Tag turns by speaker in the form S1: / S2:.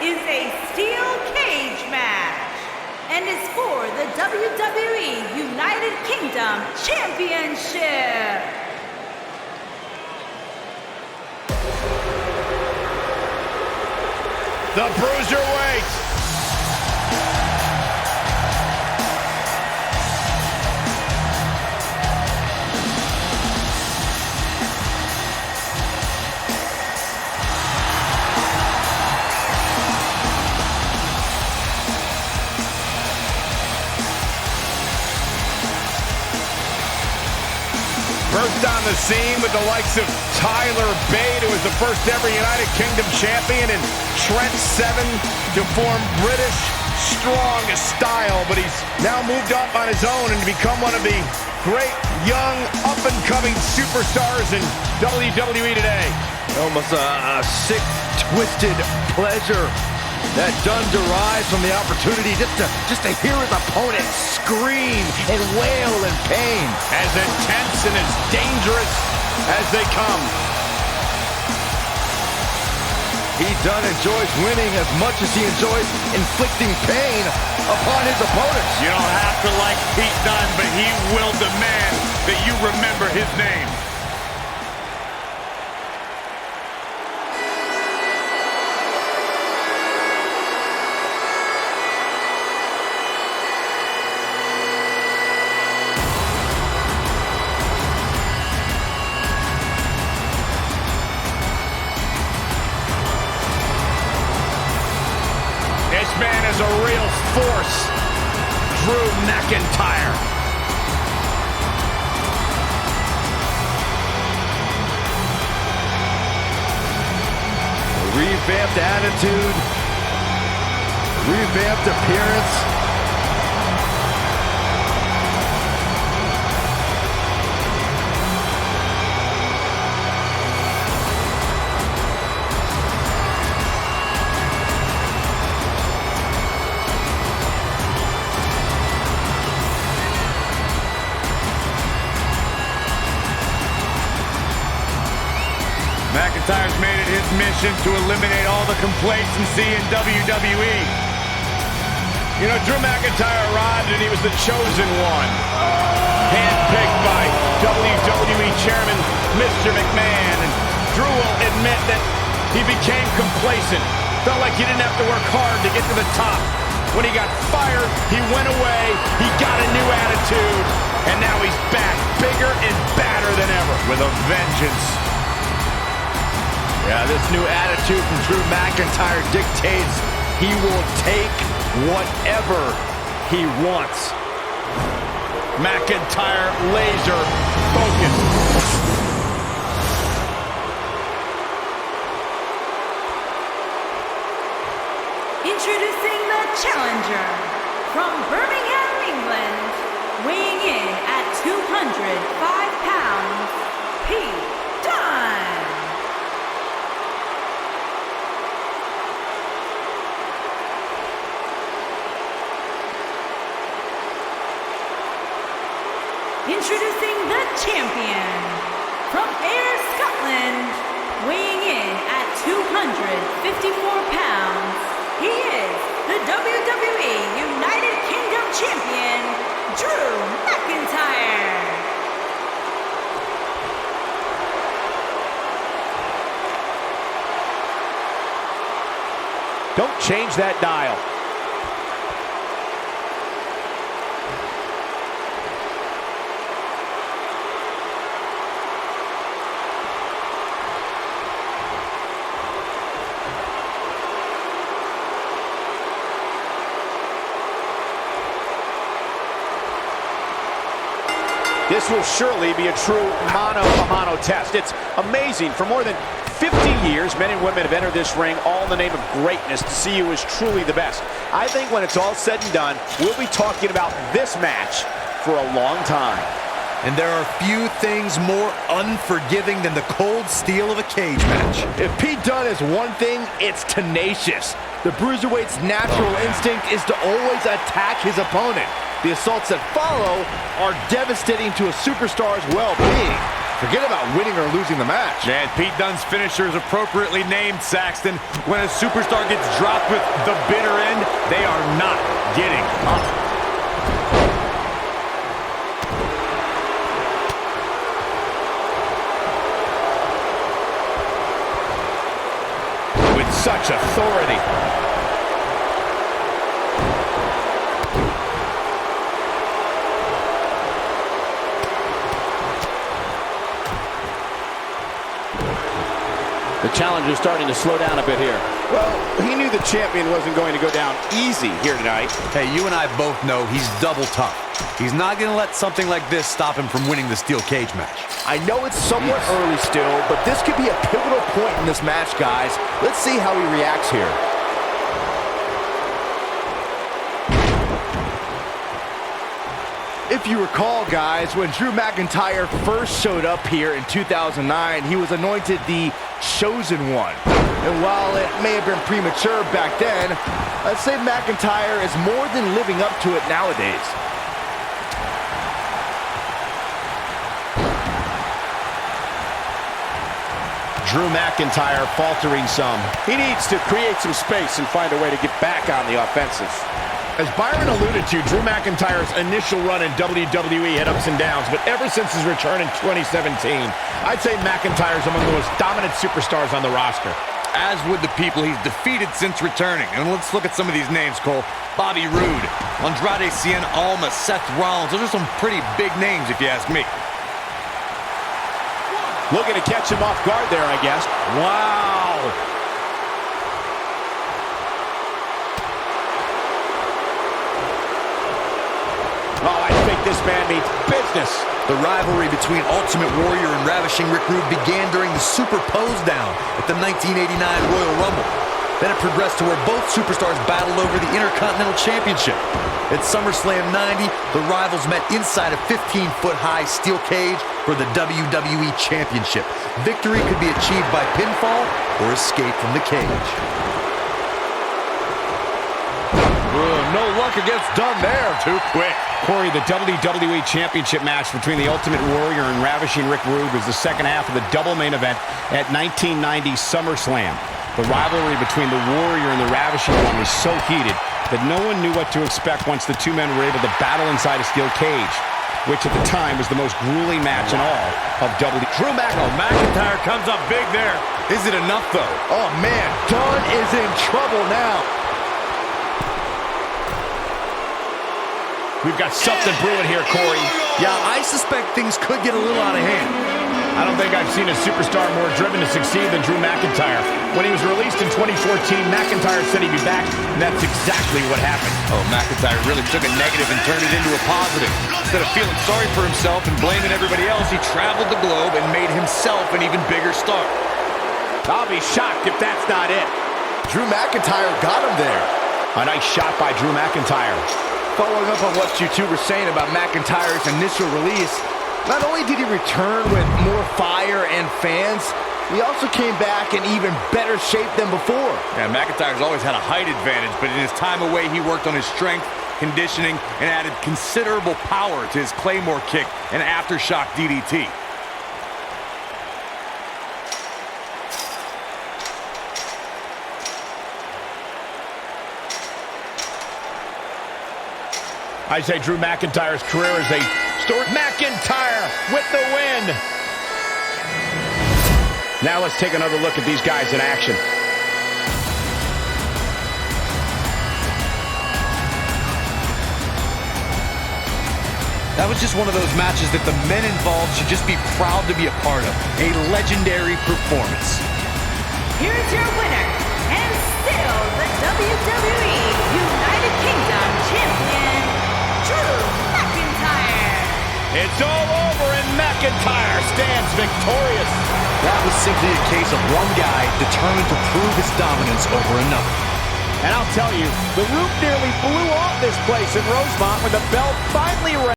S1: is a steel cage match and is for the WWE United Kingdom Championship.
S2: The Bruiserweight. First on the scene with the likes of Tyler Bate, who was the first ever United Kingdom champion, and Trent Seven to form British strong style, but he's now moved up on his own and become one of the great young up-and-coming superstars in WWE today.
S3: Almost a sick, twisted pleasure that Dunn derives from the opportunity just to hear his opponent scream and wail in pain.
S2: As intense and as dangerous as they come.
S3: Dunn enjoys winning as much as he enjoys inflicting pain upon his opponents.
S2: You don't have to like Pete Dunne, but he will demand that you remember his name. This man is a real force, Drew McIntyre.
S3: A revamped attitude, revamped appearance.
S2: McIntyre's made it his mission to eliminate all the complacency in WWE. You know, Drew McIntyre arrived and he was the chosen one. Handpicked by WWE Chairman Mr. McMahon. And Drew will admit that he became complacent. Felt like he didn't have to work hard to get to the top. When he got fired, he went away, he got a new attitude, and now he's back, bigger and badder than ever, with a vengeance.
S3: Yeah, this new attitude from Drew McIntyre dictates he will take whatever he wants.
S2: McIntyre laser focused.
S1: Introducing the challenger from Birmingham, England, weighing in at 205 pounds, Pete Dunne. Introducing the champion from Ayr, Scotland, weighing in at 254 pounds, he is the WWE United Kingdom champion, Drew McIntyre.
S2: Don't change that dial. This will surely be a true mano-a-mano test. It's amazing. For more than 50 years, men and women have entered this ring all in the name of greatness to see who is truly the best. I think when it's all said and done, we'll be talking about this match for a long time.
S4: And there are few things more unforgiving than the cold steel of a cage match.
S3: If Pete Dunne is one thing, it's tenacious. The Bruiserweight's natural instinct is to always attack his opponent. The assaults that follow are devastating to a superstar's well-being. Forget about winning or losing the match.
S2: And Pete Dunne's finisher is appropriately named, Saxton. When a superstar gets dropped with the bitter end, they are not getting up. With such authority.
S5: The challenger's starting to slow down a bit here.
S6: Well, he knew the champion wasn't going to go down easy here tonight.
S4: Hey, you and I both know he's double tough. He's not going to let something like this stop him from winning the steel cage match.
S3: I know it's somewhat early still, but this could be a pivotal point in this match, guys. Let's see how he reacts here. If you recall, guys, when Drew McIntyre first showed up here in 2009, he was anointed the Chosen One. And while it may have been premature back then, I'd say McIntyre is more than living up to it nowadays.
S6: Drew McIntyre faltering some. He needs to create some space and find a way to get back on the offensive.
S2: As Byron alluded to, Drew McIntyre's initial run in WWE had ups and downs, but ever since his return in 2017, I'd say McIntyre's among the most dominant superstars on the roster. As would the people he's defeated since returning. And let's look at some of these names, Cole. Bobby Roode, Andrade Cien Almas, Seth Rollins. Those are some pretty big names, if you ask me.
S6: Looking to catch him off guard there, I guess.
S2: Wow!
S6: Oh, I think this man means business.
S4: The rivalry between Ultimate Warrior and Ravishing Rick Rude began during the Super Pose Down at the 1989 Royal Rumble. Then it progressed to where both superstars battled over the Intercontinental Championship. At SummerSlam 90, the rivals met inside a 15-foot-high steel cage for the WWE Championship. Victory could be achieved by pinfall or escape from the cage.
S2: No luck against Dunne there. Too quick. Corey, the WWE Championship match between the Ultimate Warrior and Ravishing Rick Rude was the second half of the double main event at 1990 SummerSlam. The rivalry between the Warrior and the Ravishing One was so heated that no one knew what to expect once the two men were able to battle inside a steel cage, which at the time was the most grueling match in all of WWE. Drew McIntyre comes up big there. Is it enough, though?
S3: Oh, man, Dunne is in trouble now.
S2: We've got something brewing here, Corey.
S4: Yeah, I suspect things could get a little out of hand.
S2: I don't think I've seen a superstar more driven to succeed than Drew McIntyre. When he was released in 2014, McIntyre said he'd be back, and that's exactly what happened. Oh, McIntyre really took a negative and turned it into a positive. Instead of feeling sorry for himself and blaming everybody else, he traveled the globe and made himself an even bigger star.
S6: I'll be shocked if that's not it.
S3: Drew McIntyre got him there.
S2: A nice shot by Drew McIntyre.
S3: Following up on what you two were saying about McIntyre's initial release, not only did he return with more fire and fans, he also came back in even better shape than before.
S2: Yeah, McIntyre's always had a height advantage, but in his time away, he worked on his strength, conditioning, and added considerable power to his Claymore kick and aftershock DDT. I say Drew McIntyre's career is a story. McIntyre with the win. Now let's take another look at these guys in action.
S4: That was just one of those matches that the men involved should just be proud to be a part of. A legendary performance.
S1: Here's your winner, and still the WWE United Kingdom Champion, Drew McIntyre.
S2: It's all over and McIntyre stands victorious.
S4: That was simply a case of one guy determined to prove his dominance over another.
S6: And I'll tell you, the roof nearly blew off this place in Rosemont when the bell finally rang.